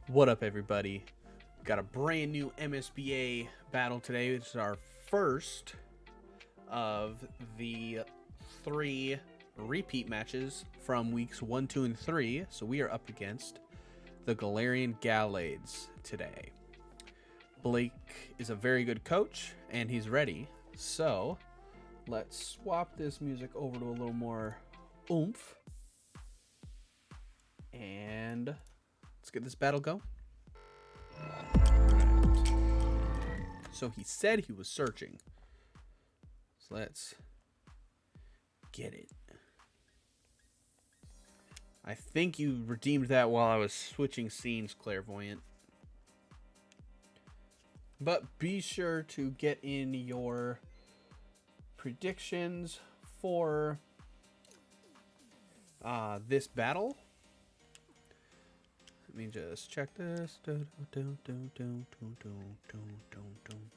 What up, everybody? Got a brand new MSBA battle today. It's our first of the 3 repeat matches from weeks 1, 2, and 3. So we are up against the Gallarian Gallades today. Blake is a very good coach, and he's ready. So let's swap this music over to a little more oomph. And let's get this battle going. So he said he was searching. So let's get it. I think you redeemed that while I was switching scenes, Clairvoyant. But be sure to get in your predictions for this battle. Let me just check this.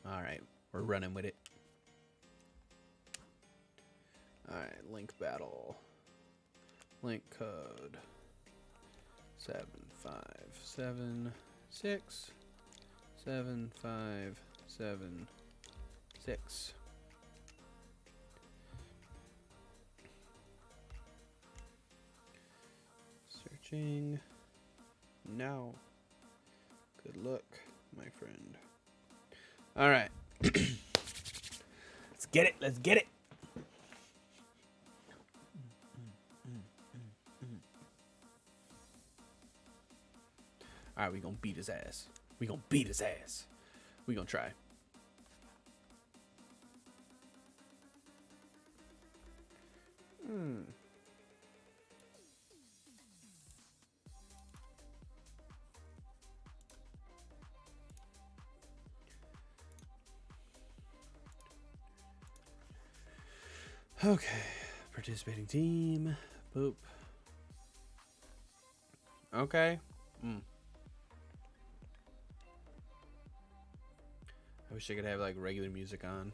Alright, we're running with it. Alright, link battle. Link code 7576 7576. Searching. Now, good luck, my friend. All right, let's get it. Let's get it. All right, we gonna beat his ass. We gonna beat his ass. We gonna try. Okay, participating team. Boop. Okay. I wish I could have like regular music on.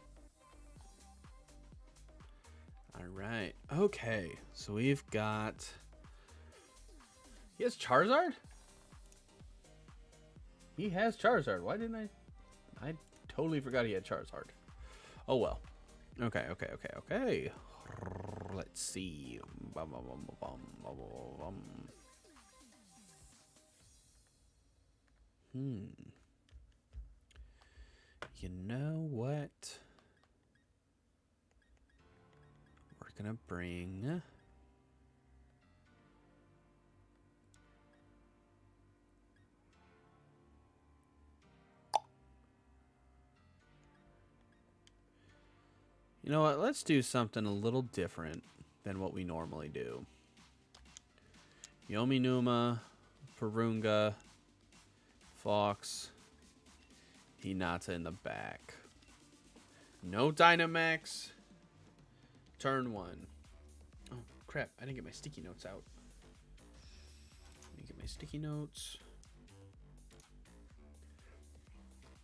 All right. Okay, so we've got. He has Charizard? He has Charizard. Why didn't I? I totally forgot he had Charizard. Oh well. Okay. Let's see. You know what? We're gonna bring. You know what? Let's do something a little different than what we normally do. Yomi Numa, Purunga, Fox, Hinata in the back. No Dynamax. Turn 1. Oh, crap. I didn't get my sticky notes out. Let me get my sticky notes.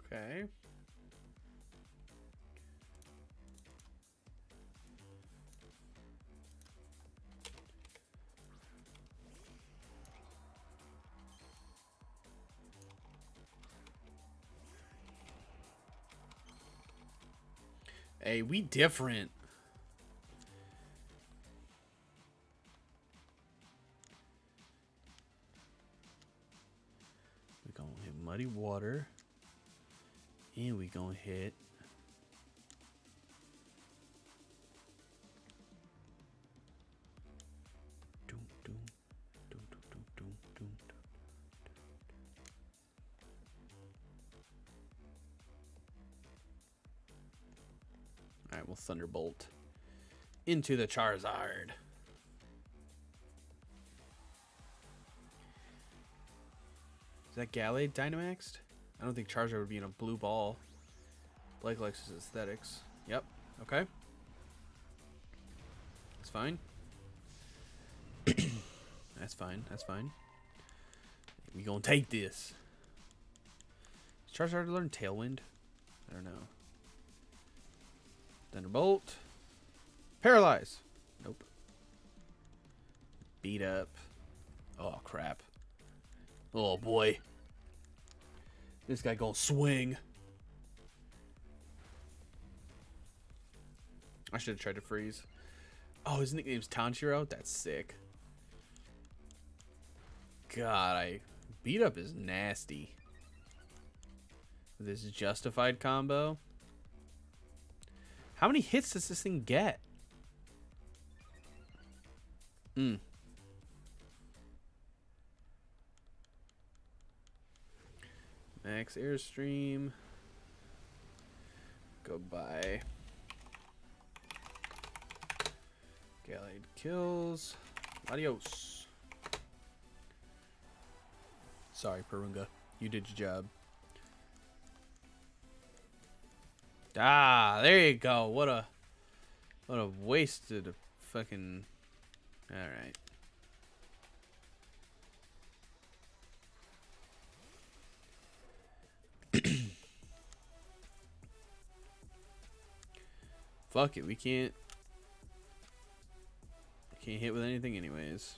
Okay. Hey, we different. We gonna hit Muddy Water. And we gonna hit Alright, we'll Thunderbolt into the Charizard. Is that Gallade Dynamaxed? I don't think Charizard would be in a blue ball. Blake likes his aesthetics. Yep. Okay. That's fine. That's fine. That's fine. We gonna take this. Does Charizard learn Tailwind? I don't know. Thunderbolt. Paralyze. Nope. Beat up. Oh, crap. Oh, boy. This guy gonna swing. I should have tried to freeze. Oh, his nickname's Tanjiro? That's sick. God, beat up is nasty. This justified combo. How many hits does this thing get? Max Airstream. Goodbye. Gallade kills. Adios. Sorry, Purunga. You did your job. Ah, there you go. What a wasted fucking. All right. Fuck it, we can't hit with anything anyways.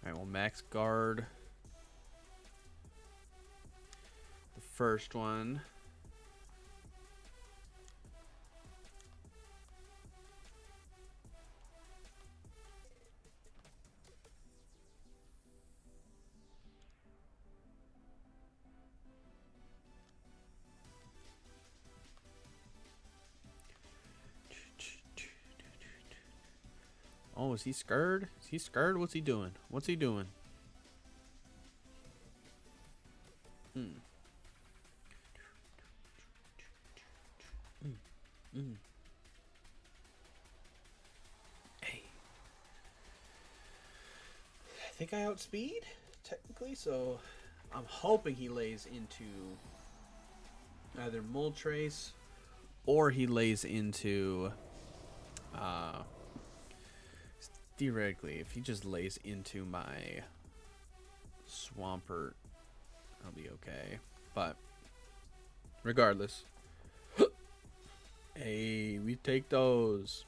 Alright, we'll max guard the first one. Oh, is he scared? Is he scared? What's he doing? What's he doing? Hey. I think I outspeed, technically, so I'm hoping he lays into either Moltres or he lays into theoretically, if he just lays into my Swampert, I'll be okay. But regardless, hey, we take those.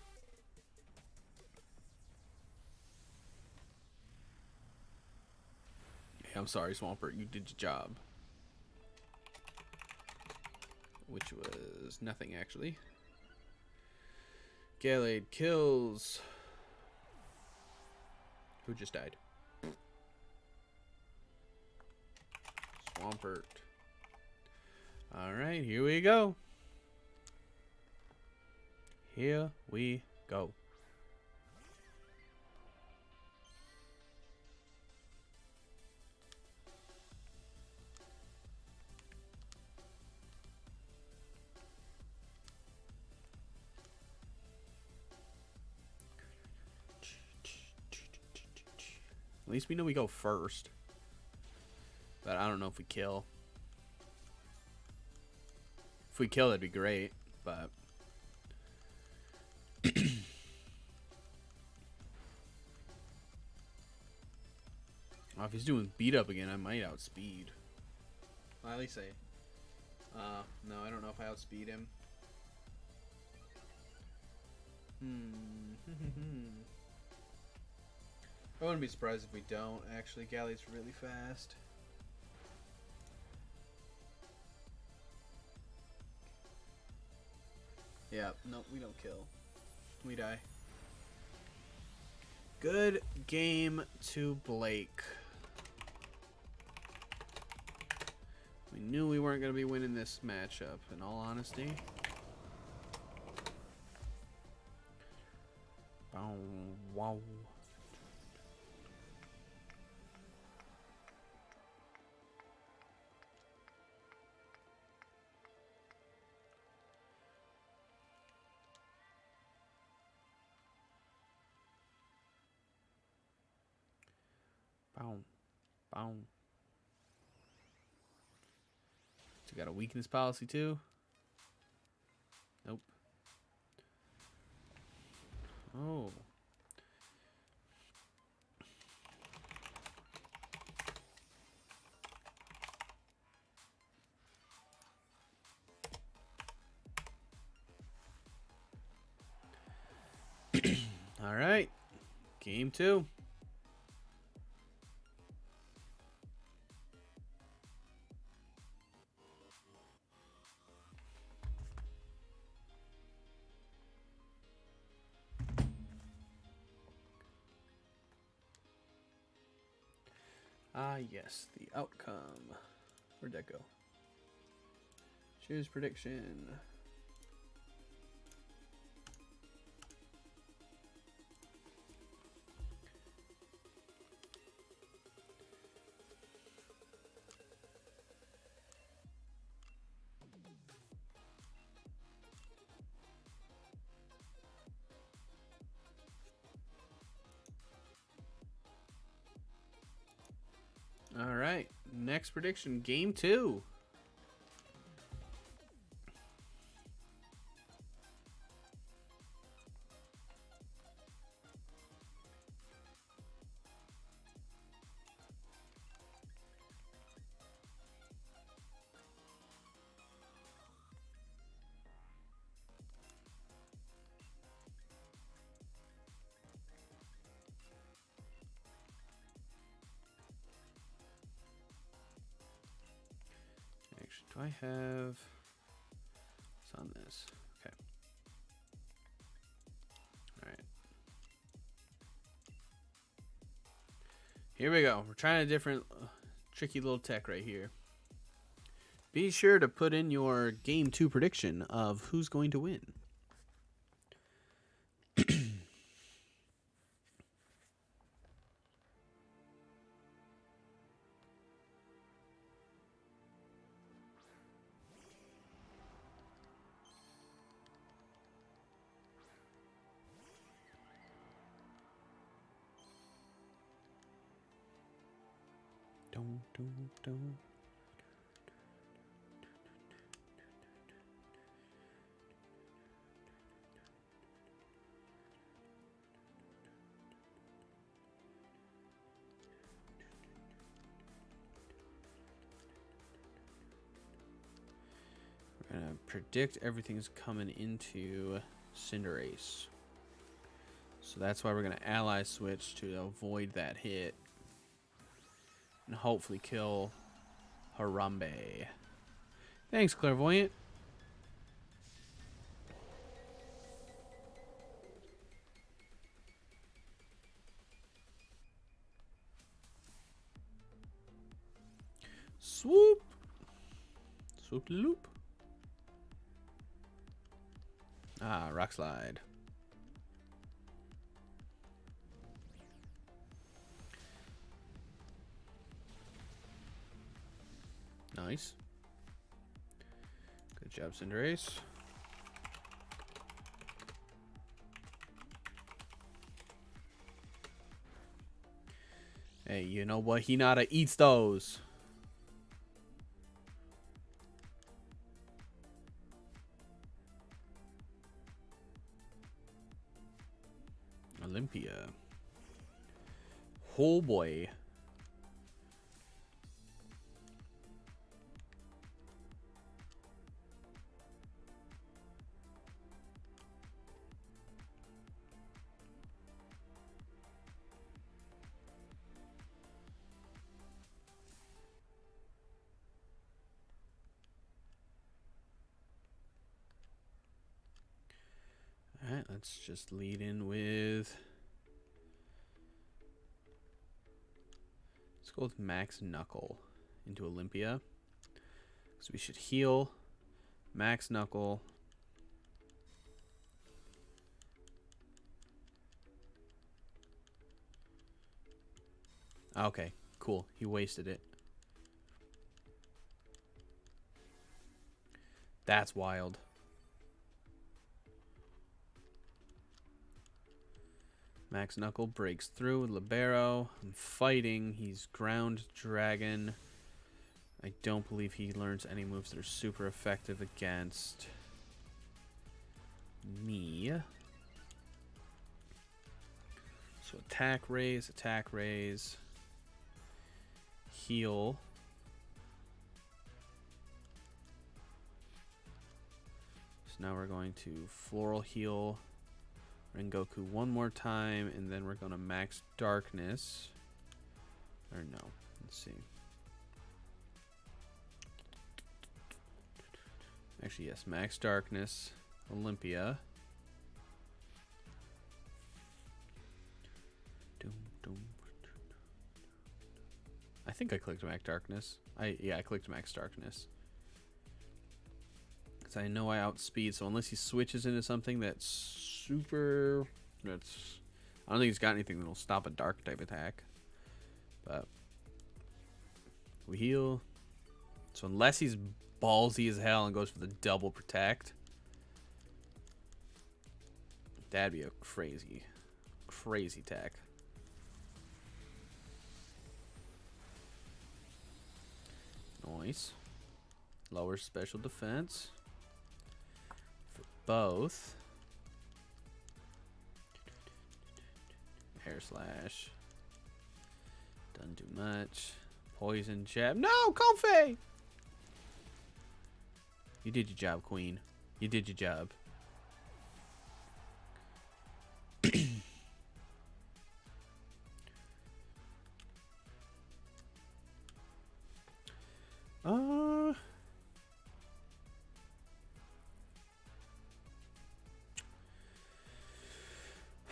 Hey, I'm sorry, Swampert, you did your job. Which was nothing, actually. Gallade kills. Who just died? Swampert. Alright, here we go. Here we go. At least we know we go first. But I don't know if we kill. If we kill, that'd be great. But well, if he's doing beat up again, I might outspeed. Well, at least no, I don't know if I outspeed him. I wouldn't be surprised if we don't. Actually, Gallades really fast. Yeah, nope, we don't kill. We die. Good game to Blake. We knew we weren't going to be winning this matchup, in all honesty. Bow, wow. Boom. Boom. So got a weakness policy too? Nope. Oh. All right. Game 2. Yes, the outcome. Where'd that go? Choose prediction. All right, next prediction, game 2. Actually, do I have... What's on this? Okay. All right. Here we go. We're trying a different tricky little tech right here. Be sure to put in your game 2 prediction of who's going to win. Don't. We're gonna predict everything's coming into Cinderace. So that's why we're gonna ally switch to avoid that hit. And hopefully kill Harambe. Thanks, Clairvoyant. Swoop. Swoop loop. Rock slide. Nice. Good job, Cinderace. Hey, you know what? Hinata eats those. Olympia. Oh boy. All right, let's just lead in with... Let's go with Max Knuckle into Olympia. So we should heal Max Knuckle. Okay, cool. He wasted it. That's wild. Max Knuckle breaks through with Libero. I'm fighting. He's Ground Dragon. I don't believe he learns any moves that are super effective against me. So attack, raise, heal. So now we're going to Floral Heal Rengoku one more time, and then we're going to Max Darkness. Or no, let's see. Actually, yes, Max Darkness, Olympia. I think I clicked Max Darkness. Yeah, I clicked Max Darkness. Because I know I outspeed, so unless he switches into something that's super... I don't think he's got anything that'll stop a dark type attack. But we heal. So unless he's ballsy as hell and goes for the double protect, that'd be a crazy, crazy attack. Nice. Lower special defense for both. Air slash. Doesn't do much. Poison jab. No, Comfey! You did your job, Queen. You did your job.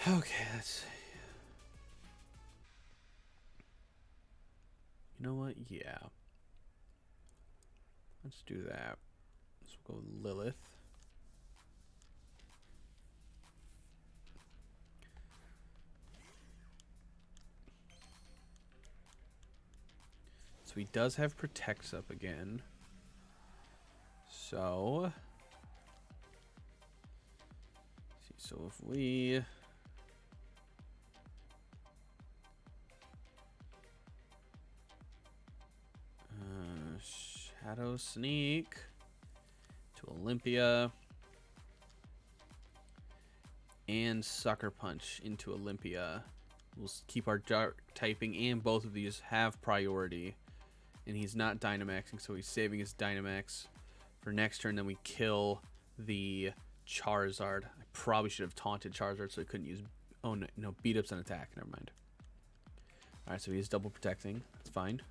Okay, let's see. You know what? Yeah. Let's do that. Let's go Lilith. So he does have protects up again. So if we Shadow Sneak to Olympia and Sucker Punch into Olympia, we'll keep our dark typing, and both of these have priority. And he's not Dynamaxing, so he's saving his Dynamax for next turn. Then we kill the Charizard. I probably should have taunted Charizard so he couldn't use... Oh, no, beat up's an attack. Never mind. Alright, so he's double protecting. That's fine.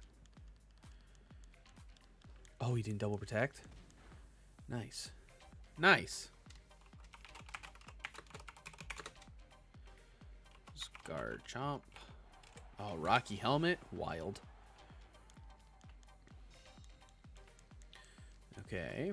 Oh, he didn't double protect? Nice. Nice. Scar Chomp. Oh, Rocky Helmet. Wild. Okay.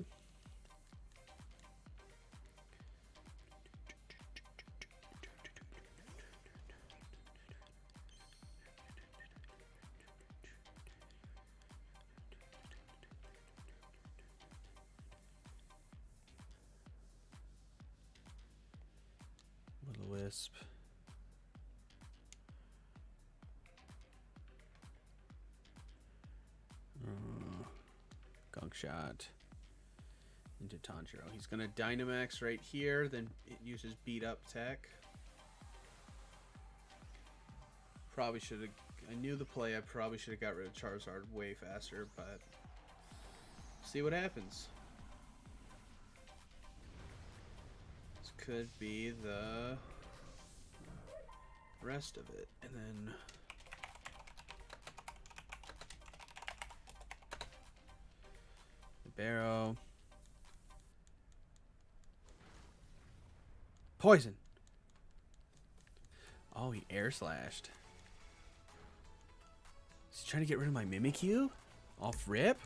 Wisp. Gunk Shot into Tanjiro. He's gonna Dynamax right here, then it uses beat up tech. Probably should have... I knew the play. I probably should have got rid of Charizard way faster, but see what happens. This could be the rest of it, and then Barrow. Poison. Oh, he air slashed. Is he trying to get rid of my Mimikyu? Off rip?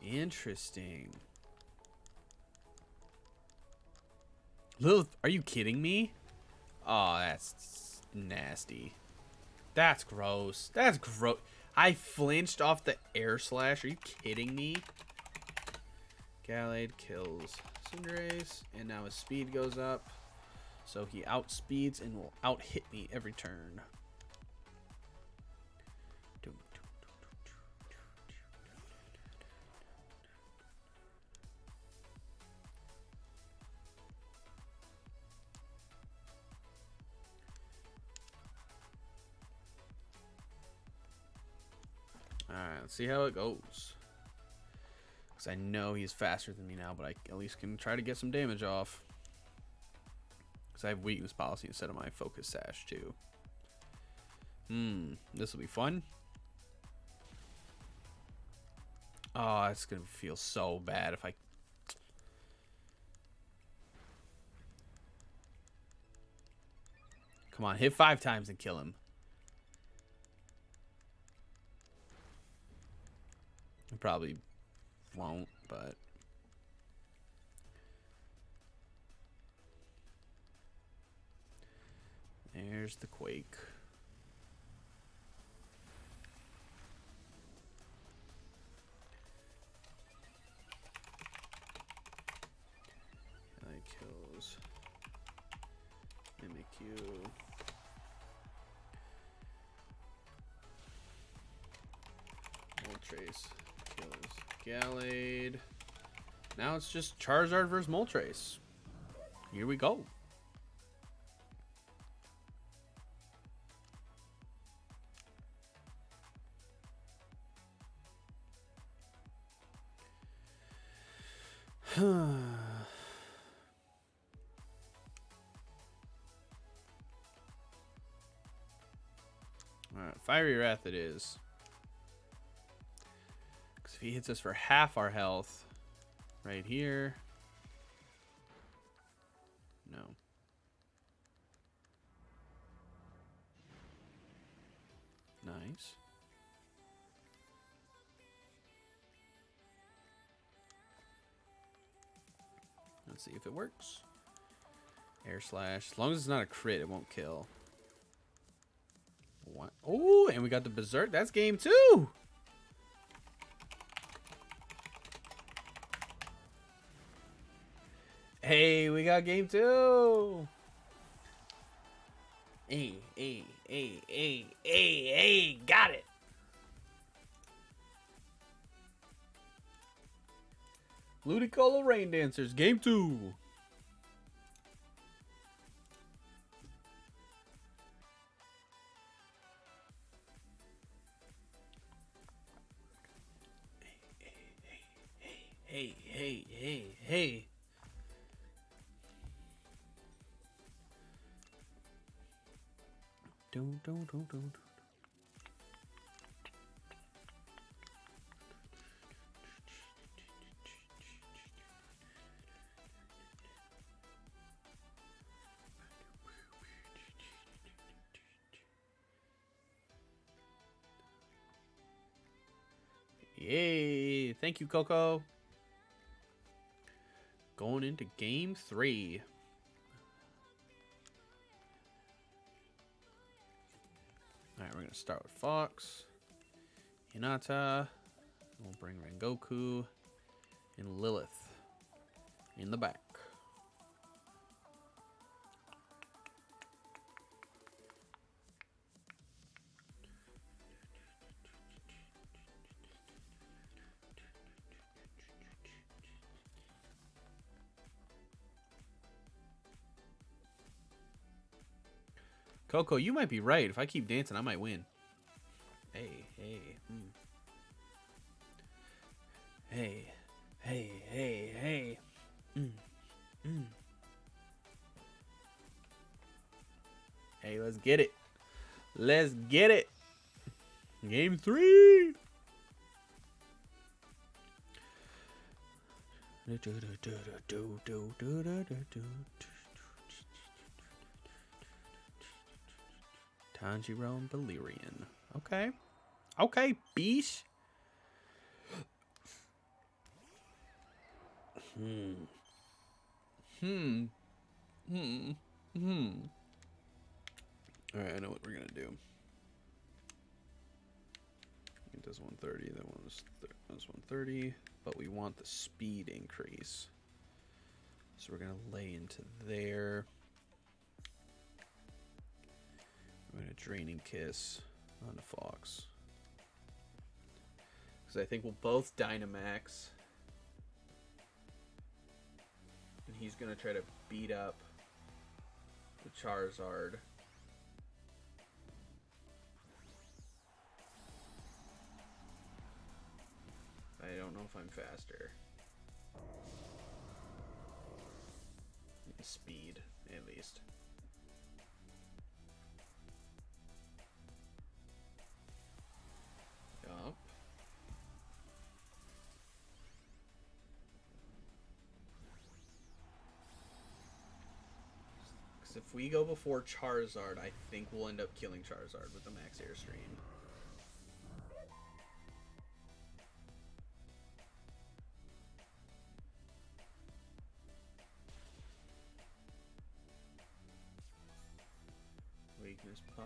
Interesting. Lilith, are you kidding me? Oh, that's nasty. That's gross. That's gross. I flinched off the air slash. Are you kidding me? Gallade kills Cinderace, and now his speed goes up. So he outspeeds and will out-hit me every turn. Alright, let's see how it goes. Because I know he's faster than me now, but I at least can try to get some damage off. Because I have weakness policy instead of my focus sash, too. This will be fun. Oh, it's going to feel so bad if I... Come on, hit 5 times and kill him. probably won't, but there's the Quake. Kills. Mimikyu. Moltres kills Gallade. Now it's just Charizard versus Moltres. Here we go. Alright, Fiery Wrath it is. Because if he hits us for half our health, right here. No. Nice. Let's see if it works. Air Slash. As long as it's not a crit, it won't kill. What? Oh, and we got the Berserk. That's game 2. Hey, we got game 2. Hey, got it. Ludicolo Rain Dancers, game 2. Hey. Don't. Yay! Thank you, Coco. Going into game 3. Alright, we're going to start with Fox, Hinata, we'll bring Rengoku, and Lilith in the back. Coco, you might be right. If I keep dancing, I might win. Hey. Hey. Hey, let's get it. Game 3. Tanjiro and Gallarian. Okay, beast. Alright, I know what we're gonna do. It does 130, that one's 130, but we want the speed increase. So we're gonna lay into there. I'm going to Draining Kiss on the Fox. Because I think we'll both Dynamax. And he's going to try to beat up the Charizard. I don't know if I'm faster. Speed, at least. Up. Because if we go before Charizard, I think we'll end up killing Charizard with the Max Airstream.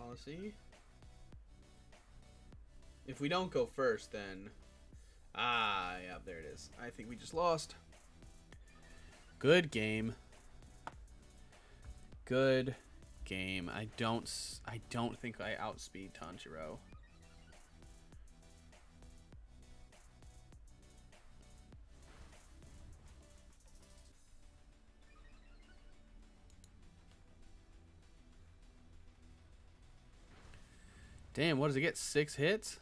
policy. If we don't go first, then... Ah, yeah, there it is. I think we just lost. Good game. Good game. I don't think I outspeed Tanjiro. Damn, what does it get? 6 hits?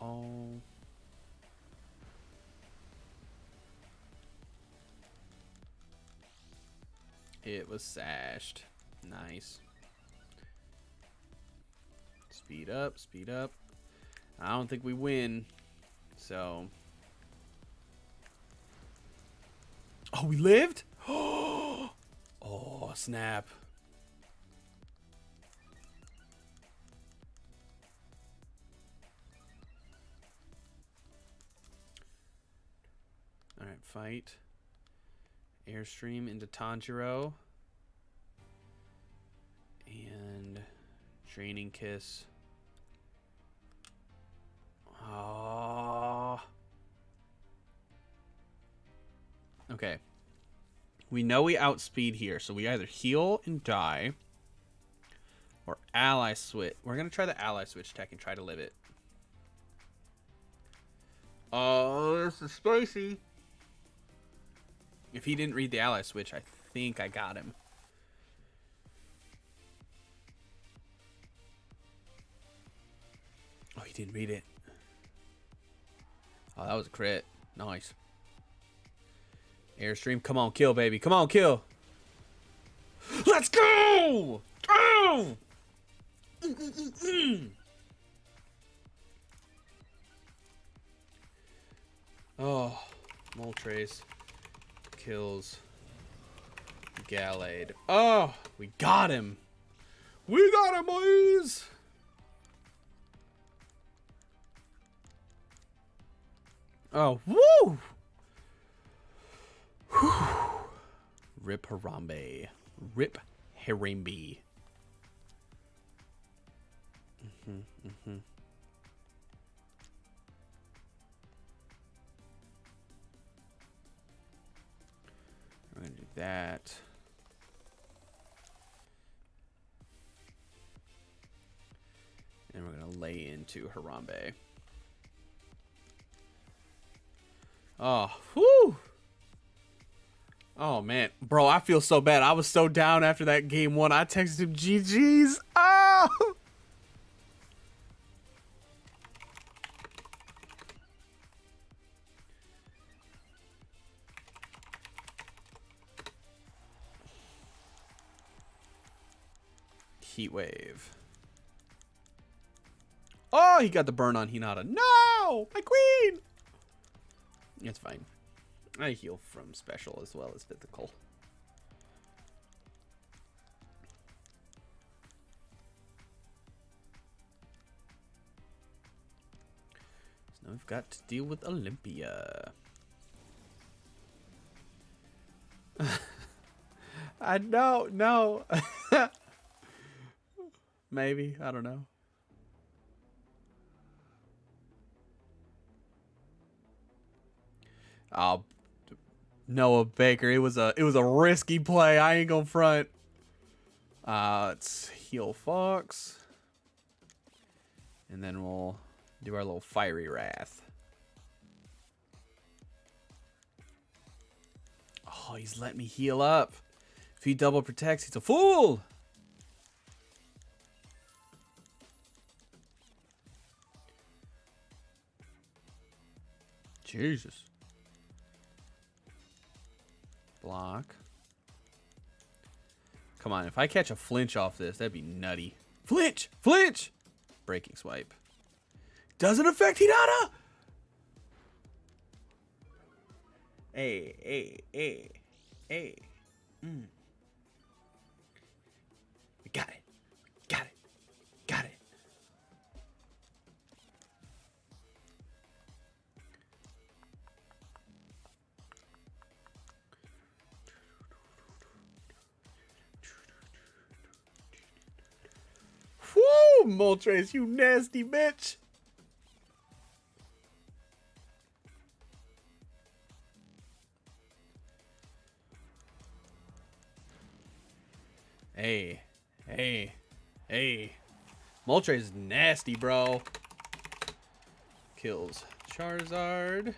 Oh. It was sashed. Nice. Speed up, speed up. I don't think we win. So. Oh, we lived? Oh, snap. Alright, fight. Airstream into Tanjiro. And Draining Kiss. Oh. Okay. We know we outspeed here, so we either heal and die or ally switch. We're going to try the ally switch tech and try to live it. Oh, this is spicy. If he didn't read the ally switch, I think I got him. Oh, he didn't read it. Oh, that was a crit. Nice. Airstream, come on, kill, baby. Come on, kill. Let's go! Oh! Oh, Moltres kills Gallade. Oh, we got him. We got him, boys. Oh, woo! Whew. Rip Harambe. Rip Harambe. We're gonna do that. And we're gonna lay into Harambe. Oh, whew! Oh, man. Bro, I feel so bad. I was so down after that game 1. I texted him GG's. Oh! Heat Wave. Oh, he got the burn on Hinata. No! My queen! It's fine. I heal from special as well as physical. So now we've got to deal with Olympia. I don't know. Maybe. I don't know. Oh, Noah Baker. It was a risky play. I ain't gonna front. Let's heal Fox. And then we'll do our little Fiery Wrath. Oh, he's letting me heal up. If he double protects, he's a fool. Jesus. Block. Come on, if I catch a flinch off this, that'd be nutty. Flinch! Flinch! Breaking Swipe. Doesn't affect Hinata! Hey. We got it. Got it. Got it. Moltres, you nasty bitch. Hey, hey, hey. Moltres is nasty, bro. Kills Charizard.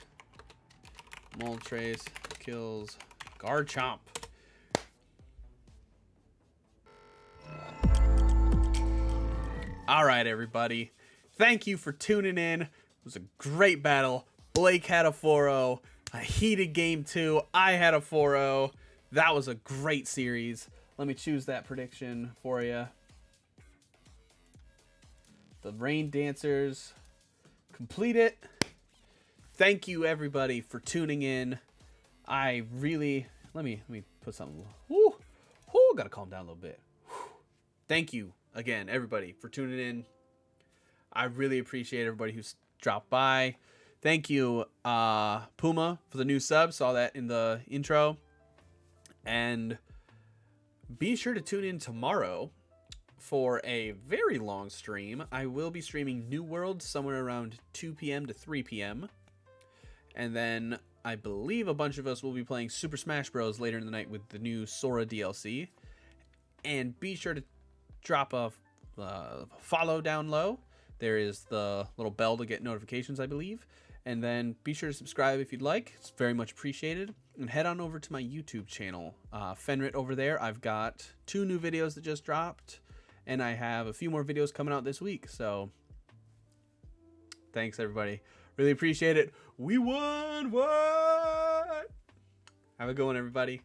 Moltres kills Garchomp. All right, everybody. Thank you for tuning in. It was a great battle. Blake had a 4-0. A heated game, too. I had a 4-0. That was a great series. Let me choose that prediction for you. The Rain Dancers complete it. Thank you, everybody, for tuning in. I really... Let me put something... Woo! Woo! Gotta calm down a little bit. Thank you again, everybody, for tuning in. I really appreciate everybody who's dropped by. Thank you, Puma, for the new sub. Saw that in the intro. And be sure to tune in tomorrow for a very long stream. I will be streaming New World somewhere around 2 p.m. to 3 p.m. And then I believe a bunch of us will be playing Super Smash Bros. Later in the night with the new Sora DLC. And be sure to drop a follow down low. There is the little bell to get notifications, I believe. And then be sure to subscribe if you'd like. It's very much appreciated. And head on over to my YouTube channel, Fenrit over there. I've got 2 new videos that just dropped. And I have a few more videos coming out this week. So thanks, everybody. Really appreciate it. We won! What? Have a good one, everybody.